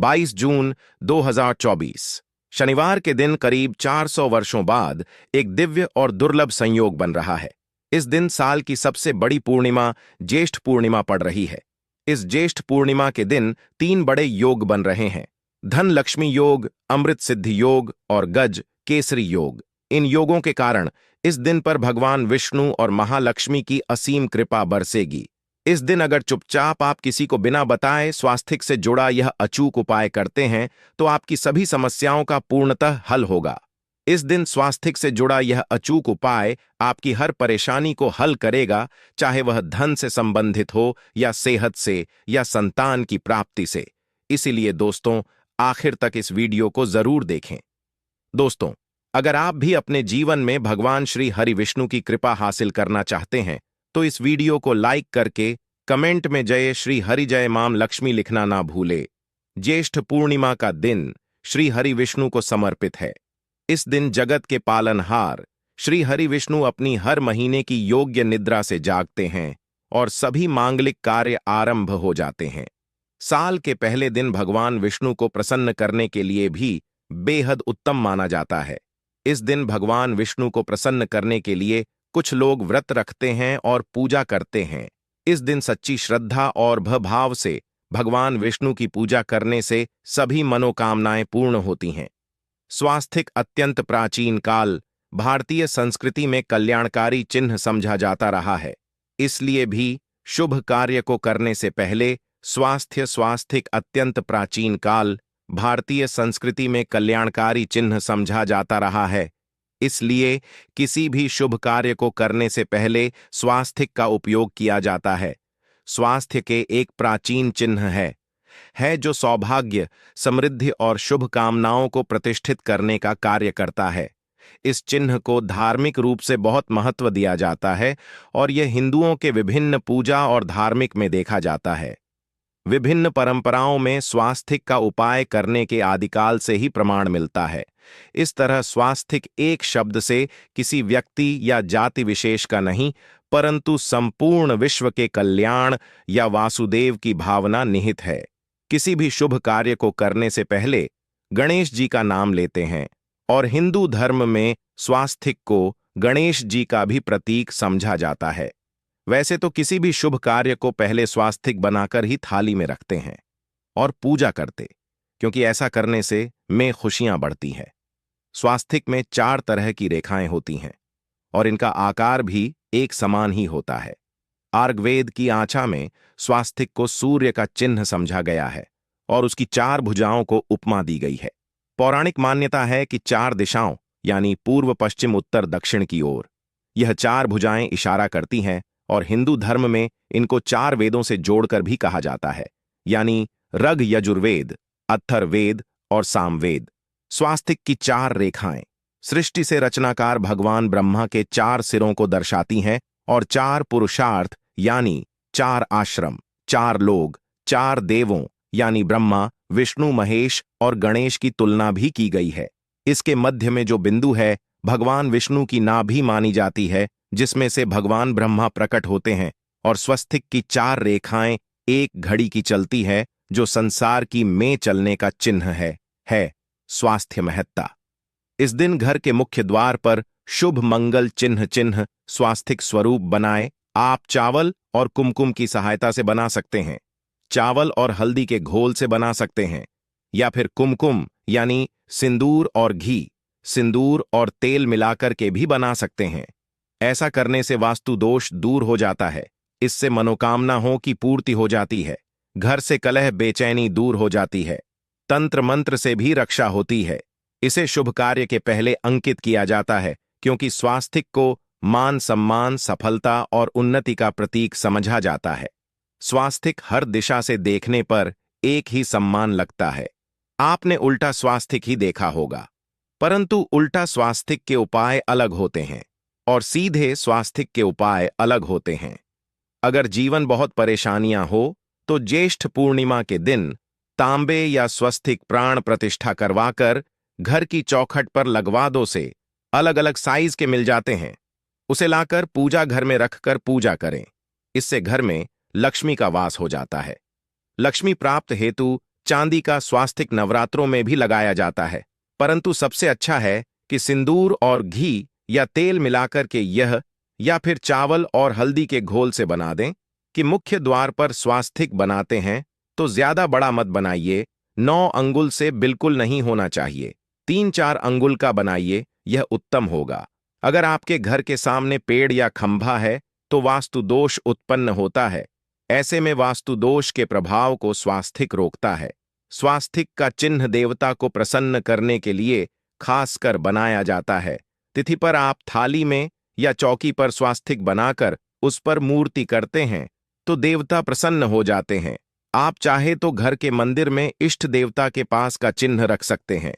22 जून 2024 शनिवार के दिन करीब 400 वर्षों बाद एक दिव्य और दुर्लभ संयोग बन रहा है। इस दिन साल की सबसे बड़ी पूर्णिमा ज्येष्ठ पूर्णिमा पड़ रही है। इस ज्येष्ठ पूर्णिमा के दिन 3 बड़े योग बन रहे हैं: धन लक्ष्मी योग, अमृत सिद्धि योग और गज केसरी योग। इन योगों के कारण इस दिन पर भगवान विष्णु और महालक्ष्मी की असीम कृपा बरसेगी। इस दिन अगर चुपचाप आप किसी को बिना बताए स्वास्थिक से जुड़ा यह अचूक उपाय करते हैं तो आपकी सभी समस्याओं का पूर्णतः हल होगा। इस दिन स्वास्थिक से जुड़ा यह अचूक उपाय आपकी हर परेशानी को हल करेगा, चाहे वह धन से संबंधित हो या सेहत से या संतान की प्राप्ति से। इसीलिए दोस्तों, आखिर तक इस वीडियो को जरूर देखें। दोस्तों, अगर आप भी अपने जीवन में भगवान श्री हरि विष्णु की कृपा हासिल करना चाहते हैं तो इस वीडियो को लाइक करके कमेंट में जय श्री हरि जय माम लक्ष्मी लिखना ना भूले। ज्येष्ठ पूर्णिमा का दिन श्री हरि विष्णु को समर्पित है। इस दिन जगत के पालनहार श्री हरि विष्णु अपनी हर महीने की योग्य निद्रा से जागते हैं और सभी मांगलिक कार्य आरंभ हो जाते हैं। साल के पहले दिन भगवान विष्णु को प्रसन्न करने के लिए भी बेहद उत्तम माना जाता है। इस दिन भगवान विष्णु को प्रसन्न करने के लिए कुछ लोग व्रत रखते हैं और पूजा करते हैं। इस दिन सच्ची श्रद्धा और भाव से भगवान विष्णु की पूजा करने से सभी मनोकामनाएं पूर्ण होती हैं। स्वास्थिक अत्यंत प्राचीन काल भारतीय संस्कृति में कल्याणकारी चिन्ह समझा जाता रहा है। इसलिए भी शुभ कार्य को करने से पहले स्वास्थिक अत्यंत प्राचीन काल भारतीय संस्कृति में कल्याणकारी चिन्ह समझा जाता रहा है। इसलिए किसी भी शुभ कार्य को करने से पहले स्वास्थिक का उपयोग किया जाता है। स्वास्थ्य के एक प्राचीन चिन्ह है जो सौभाग्य, समृद्धि और शुभ कामनाओं को प्रतिष्ठित करने का कार्य करता है। इस चिन्ह को धार्मिक रूप से बहुत महत्व दिया जाता है और यह हिंदुओं के विभिन्न पूजा और धार्मिक में देखा जाता है। विभिन्न परंपराओं में स्वास्थिक का उपाय करने के आदिकाल से ही प्रमाण मिलता है। इस तरह स्वास्थिक एक शब्द से किसी व्यक्ति या जाति विशेष का नहीं, परंतु संपूर्ण विश्व के कल्याण या वासुदेव की भावना निहित है। किसी भी शुभ कार्य को करने से पहले गणेश जी का नाम लेते हैं और हिंदू धर्म में स्वास्थिक को गणेश जी का भी प्रतीक समझा जाता है। वैसे तो किसी भी शुभ कार्य को पहले स्वास्थिक बनाकर ही थाली में रखते हैं और पूजा करते, क्योंकि ऐसा करने से में खुशियां बढ़ती हैं। स्वास्थिक में 4 तरह की रेखाएं होती हैं और इनका आकार भी एक समान ही होता है। आर्गवेद की आँचा में स्वास्थिक को सूर्य का चिन्ह समझा गया है और उसकी 4 भुजाओं को उपमा दी गई है। पौराणिक मान्यता है कि 4 दिशाओं यानी पूर्व, पश्चिम, उत्तर, दक्षिण की ओर यह 4 भुजाएं इशारा करती हैं और हिंदू धर्म में इनको 4 वेदों से जोड़कर भी कहा जाता है, यानी ऋग, यजुर्वेद, अथर्ववेद और सामवेद। स्वास्तिक की 4 रेखाएं सृष्टि से रचनाकार भगवान ब्रह्मा के 4 सिरों को दर्शाती हैं और 4 पुरुषार्थ यानी 4 आश्रम, 4 लोग, 4 देवों यानी ब्रह्मा, विष्णु, महेश और गणेश की तुलना भी की गई है। इसके मध्य में जो बिंदु है भगवान विष्णु की नाभि मानी जाती है, जिसमें से भगवान ब्रह्मा प्रकट होते हैं और स्वास्तिक की 4 रेखाएं एक घड़ी की चलती है जो संसार की में चलने का चिन्ह है स्वास्थ्य महत्ता। इस दिन घर के मुख्य द्वार पर शुभ मंगल चिन्ह स्वास्तिक स्वरूप बनाए आप चावल और कुमकुम की सहायता से बना सकते हैं। चावल और हल्दी के घोल से बना सकते हैं या फिर कुमकुम यानी सिंदूर और घी, सिंदूर और तेल मिलाकर के भी बना सकते हैं। ऐसा करने से वास्तु दोष दूर हो जाता है। इससे मनोकामनाओं की पूर्ति हो जाती है। घर से कलह, बेचैनी दूर हो जाती है। तंत्र मंत्र से भी रक्षा होती है। इसे शुभ कार्य के पहले अंकित किया जाता है क्योंकि स्वास्तिक को मान, सम्मान, सफलता और उन्नति का प्रतीक समझा जाता है। स्वास्तिक हर दिशा से देखने पर एक ही सम्मान लगता है। आपने उल्टा स्वास्तिक ही देखा होगा, परंतु उल्टा स्वास्तिक के उपाय अलग होते हैं और सीधे स्वास्तिक के उपाय अलग होते हैं। अगर जीवन बहुत परेशानियां हो तो ज्येष्ठ पूर्णिमा के दिन तांबे या स्वास्तिक प्राण प्रतिष्ठा करवाकर घर की चौखट पर लगवा दो। से अलग अलग साइज के मिल जाते हैं। उसे लाकर पूजा घर में रखकर पूजा करें। इससे घर में लक्ष्मी का वास हो जाता है। लक्ष्मी प्राप्त हेतु चांदी का स्वास्तिक नवरात्रों में भी लगाया जाता है, परंतु सबसे अच्छा है कि सिंदूर और घी या तेल मिलाकर के यह या फिर चावल और हल्दी के घोल से बना दें कि मुख्य द्वार पर स्वास्तिक बनाते हैं तो ज्यादा बड़ा मत बनाइए, 9 अंगुल से बिल्कुल नहीं होना चाहिए, 3-4 अंगुल का बनाइए, यह उत्तम होगा। अगर आपके घर के सामने पेड़ या खंभा है तो वास्तु दोष उत्पन्न होता है। ऐसे में वास्तु दोष के प्रभाव को स्वास्तिक रोकता है। स्वास्तिक का चिन्ह देवता को प्रसन्न करने के लिए खासकर बनाया जाता है। तिथि पर आप थाली में या चौकी पर स्वास्तिक बनाकर उस पर मूर्ति करते हैं तो देवता प्रसन्न हो जाते हैं। आप चाहे तो घर के मंदिर में इष्ट देवता के पास का चिन्ह रख सकते हैं।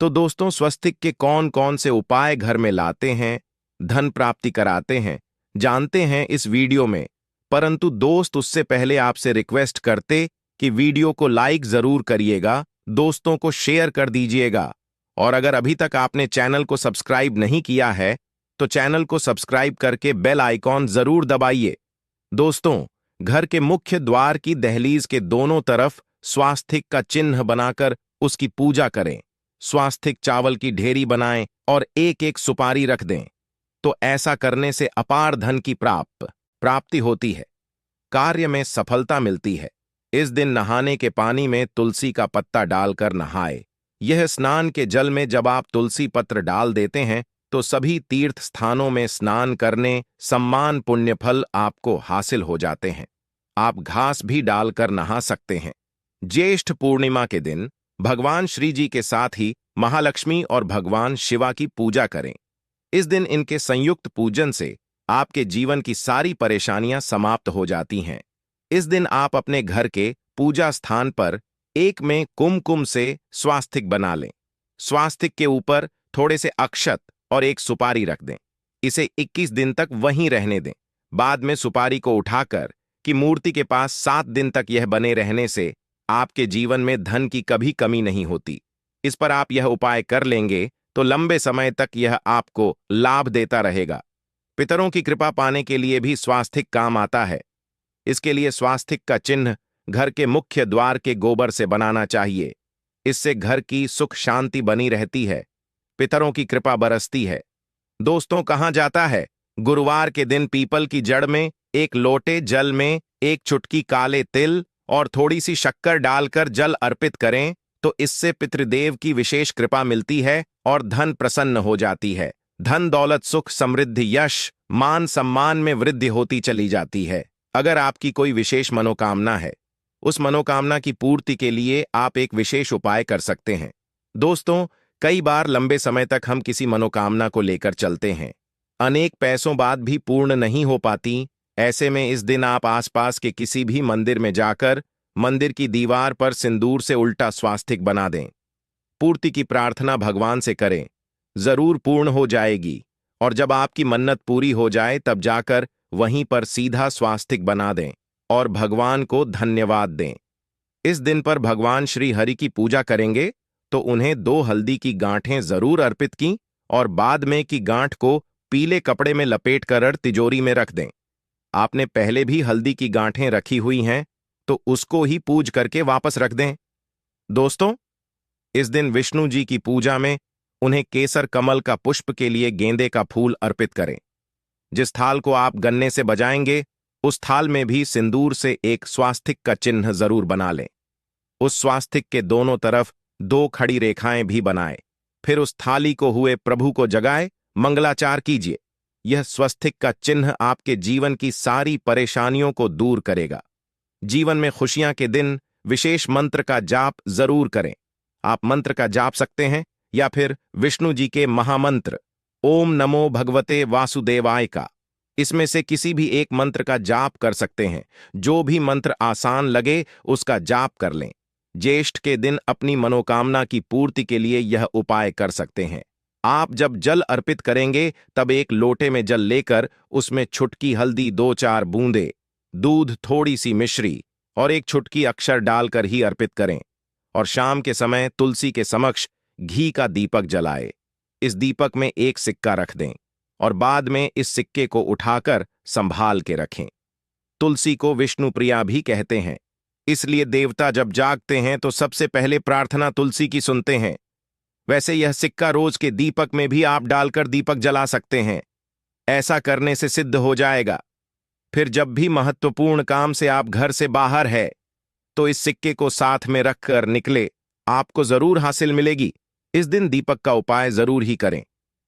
तो दोस्तों, स्वस्तिक के कौन कौन से उपाय घर में लाते हैं, धन प्राप्ति कराते हैं, जानते हैं इस वीडियो में। परंतु दोस्त, उससे पहले आपसे रिक्वेस्ट करते कि वीडियो को लाइक जरूर करिएगा, दोस्तों को शेयर कर दीजिएगा, और अगर अभी तक आपने चैनल को सब्सक्राइब नहीं किया है तो चैनल को सब्सक्राइब करके बेल आइकॉन जरूर दबाइए। दोस्तों, घर के मुख्य द्वार की दहलीज के दोनों तरफ स्वास्तिक का चिन्ह बनाकर उसकी पूजा करें। स्वास्तिक चावल की ढेरी बनाएं और एक एक सुपारी रख दें। तो ऐसा करने से अपार धन की प्राप्ति होती है, कार्य में सफलता मिलती है। इस दिन नहाने के पानी में तुलसी का पत्ता डालकर नहाए। यह स्नान के जल में जब आप तुलसी पत्र डाल देते हैं तो सभी तीर्थ स्थानों में स्नान करने सम्मान पुण्यफल आपको हासिल हो जाते हैं। आप घास भी डालकर नहा सकते हैं। ज्येष्ठ पूर्णिमा के दिन भगवान श्री जी के साथ ही महालक्ष्मी और भगवान शिवा की पूजा करें। इस दिन इनके संयुक्त पूजन से आपके जीवन की सारी परेशानियां समाप्त हो जाती हैं। इस दिन आप अपने घर के पूजा स्थान पर एक में कुमकुम से स्वास्तिक बना लें। स्वास्तिक के ऊपर थोड़े से अक्षत और एक सुपारी रख दें। इसे 21 दिन तक वहीं रहने दें। बाद में सुपारी को उठाकर कि मूर्ति के पास 7 दिन तक यह बने रहने से आपके जीवन में धन की कभी कमी नहीं होती। इस पर आप यह उपाय कर लेंगे तो लंबे समय तक यह आपको लाभ देता रहेगा। पितरों की कृपा पाने के लिए भी स्वास्तिक काम आता है। इसके लिए स्वास्तिक का चिन्ह घर के मुख्य द्वार के गोबर से बनाना चाहिए। इससे घर की सुख शांति बनी रहती है, पितरों की कृपा बरसती है। दोस्तों, कहाँ जाता है? गुरुवार के दिन पीपल की जड़ में एक लोटे जल में एक चुटकी काले तिल और थोड़ी सी शक्कर डालकर जल अर्पित करें तो इससे पितृदेव की विशेष कृपा मिलती है और धन प्रसन्न हो जाती है। धन दौलत सुख समृद्धि यश मान सम्मान में वृद्धि होती चली जाती है। अगर आपकी कोई विशेष मनोकामना है, उस मनोकामना की पूर्ति के लिए आप एक विशेष उपाय कर सकते हैं। दोस्तों, कई बार लंबे समय तक हम किसी मनोकामना को लेकर चलते हैं, अनेक पैसों बाद भी पूर्ण नहीं हो पाती। ऐसे में इस दिन आप आसपास के किसी भी मंदिर में जाकर मंदिर की दीवार पर सिंदूर से उल्टा स्वास्तिक बना दें। पूर्ति की प्रार्थना भगवान से करें, जरूर पूर्ण हो जाएगी। और जब आपकी मन्नत पूरी हो जाए तब जाकर वहीं पर सीधा स्वास्तिक बना दें और भगवान को धन्यवाद दें। इस दिन पर भगवान श्री हरि की पूजा करेंगे तो उन्हें 2 हल्दी की गांठें जरूर अर्पित की और बाद में की गांठ को पीले कपड़े में लपेट कर तिजोरी में रख दें। आपने पहले भी हल्दी की गांठें रखी हुई हैं तो उसको ही पूज करके वापस रख दें। दोस्तों, इस दिन विष्णु जी की पूजा में उन्हें केसर कमल का पुष्प के लिए गेंदे का फूल अर्पित करें। जिस थाल को आप गन्ने से बजाएंगे उस थाल में भी सिंदूर से एक स्वास्तिक का चिन्ह जरूर बना लें। उस स्वास्तिक के दोनों तरफ 2 खड़ी रेखाएं भी बनाए। फिर उस थाली को हुए प्रभु को जगाए मंगलाचार कीजिए। यह स्वस्तिक का चिन्ह आपके जीवन की सारी परेशानियों को दूर करेगा। जीवन में खुशियां के दिन विशेष मंत्र का जाप जरूर करें। आप मंत्र का जाप सकते हैं या फिर विष्णु जी के महामंत्र ओम नमो भगवते वासुदेवाय का, इसमें से किसी भी एक मंत्र का जाप कर सकते हैं। जो भी मंत्र आसान लगे उसका जाप कर लें। ज्येष्ठ के दिन अपनी मनोकामना की पूर्ति के लिए यह उपाय कर सकते हैं। आप जब जल अर्पित करेंगे तब एक लोटे में जल लेकर उसमें छुटकी हल्दी 2-4 बूंदे, दूध, थोड़ी सी मिश्री और एक छुटकी अक्षर डालकर ही अर्पित करें। और शाम के समय तुलसी के समक्ष घी का दीपक जलाए। इस दीपक में एक सिक्का रख दें और बाद में इस सिक्के को उठाकर संभाल के रखें। तुलसी को विष्णु प्रिया भी कहते हैं, इसलिए देवता जब जागते हैं तो सबसे पहले प्रार्थना तुलसी की सुनते हैं। वैसे यह सिक्का रोज के दीपक में भी आप डालकर दीपक जला सकते हैं। ऐसा करने से सिद्ध हो जाएगा। फिर जब भी महत्वपूर्ण काम से आप घर से बाहर है तो इस सिक्के को साथ में रखकर निकले, आपको जरूर हासिल मिलेगी। इस दिन दीपक का उपाय जरूर ही करें।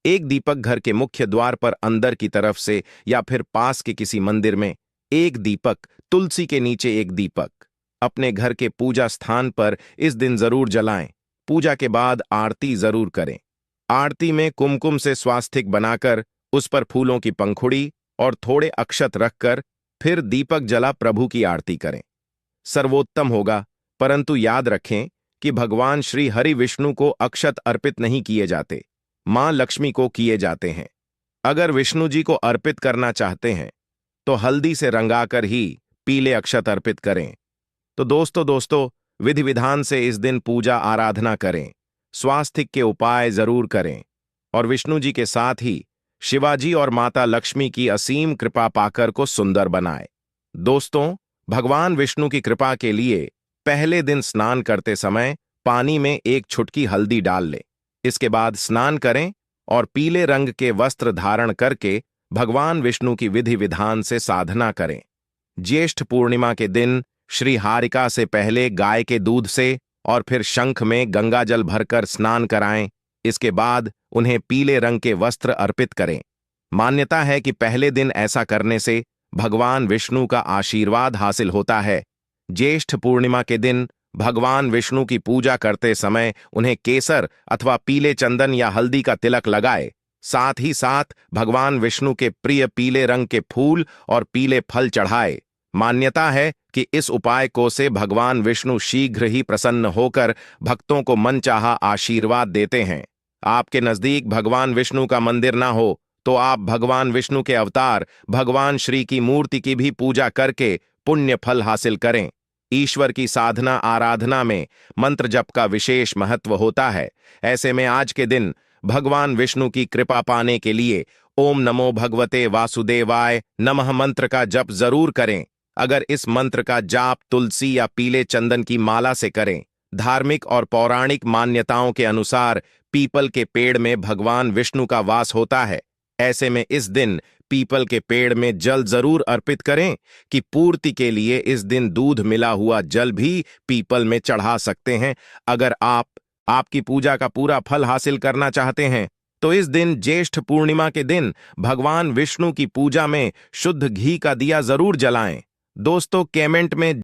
एक दीपक घर के मुख्य द्वार पर अंदर की तरफ से या फिर पास के किसी मंदिर में, एक दीपक, तुलसी के नीचे एक दीपक, अपने घर के पूजा स्थान पर इस दिन जरूर जलाएं। पूजा के बाद आरती जरूर करें। आरती में कुमकुम से स्वास्तिक बनाकर उस पर फूलों की पंखुड़ी और थोड़े अक्षत रखकर फिर दीपक जला प्रभु की आरती करें। सर्वोत्तम होगा, परंतु याद रखें कि भगवान श्री हरि विष्णु को अक्षत अर्पित नहीं किए जाते, मां लक्ष्मी को किए जाते हैं। अगर विष्णु जी को अर्पित करना चाहते हैं तो हल्दी से रंगाकर ही पीले अक्षत अर्पित करें। तो दोस्तों विधि विधान से इस दिन पूजा आराधना करें, स्वास्तिक के उपाय जरूर करें और विष्णु जी के साथ ही शिवाजी और माता लक्ष्मी की असीम कृपा पाकर को सुंदर बनाए। दोस्तों, भगवान विष्णु की कृपा के लिए पहले दिन स्नान करते समय पानी में एक चुटकी हल्दी डाल लें। इसके बाद स्नान करें और पीले रंग के वस्त्र धारण करके भगवान विष्णु की विधि विधान से साधना करें। ज्येष्ठ पूर्णिमा के दिन श्री हारिका से पहले गाय के दूध से और फिर शंख में गंगा जल भरकर स्नान कराएं। इसके बाद उन्हें पीले रंग के वस्त्र अर्पित करें। मान्यता है कि पहले दिन ऐसा करने से भगवान विष्णु का आशीर्वाद हासिल होता है। ज्येष्ठ पूर्णिमा के दिन भगवान विष्णु की पूजा करते समय उन्हें केसर अथवा पीले चंदन या हल्दी का तिलक लगाए। साथ ही साथ भगवान विष्णु के प्रिय पीले रंग के फूल और पीले फल चढ़ाए। मान्यता है कि इस उपाय को से भगवान विष्णु शीघ्र ही प्रसन्न होकर भक्तों को मनचाहा आशीर्वाद देते हैं। आपके नजदीक भगवान विष्णु का मंदिर ना हो तो आप भगवान विष्णु के अवतार भगवान श्री की मूर्ति की भी पूजा करके पुण्य फल हासिल करें। ईश्वर की साधना आराधना में मंत्र जप का विशेष महत्व होता है। ऐसे में आज के दिन भगवान विष्णु की कृपा पाने के लिए ओम नमो भगवते वासुदेवाय नमः मंत्र का जप जरूर करें। अगर इस मंत्र का जाप तुलसी या पीले चंदन की माला से करें। धार्मिक और पौराणिक मान्यताओं के अनुसार पीपल के पेड़ में भगवान विष्णु का वास होता है। ऐसे में इस दिन पीपल के पेड़ में जल जरूर अर्पित करें कि पूर्ति के लिए इस दिन दूध मिला हुआ जल भी पीपल में चढ़ा सकते हैं। अगर आप आपकी पूजा का पूरा फल हासिल करना चाहते हैं तो इस दिन ज्येष्ठ पूर्णिमा के दिन भगवान विष्णु की पूजा में शुद्ध घी का दिया जरूर जलाएं। दोस्तों, कमेंट में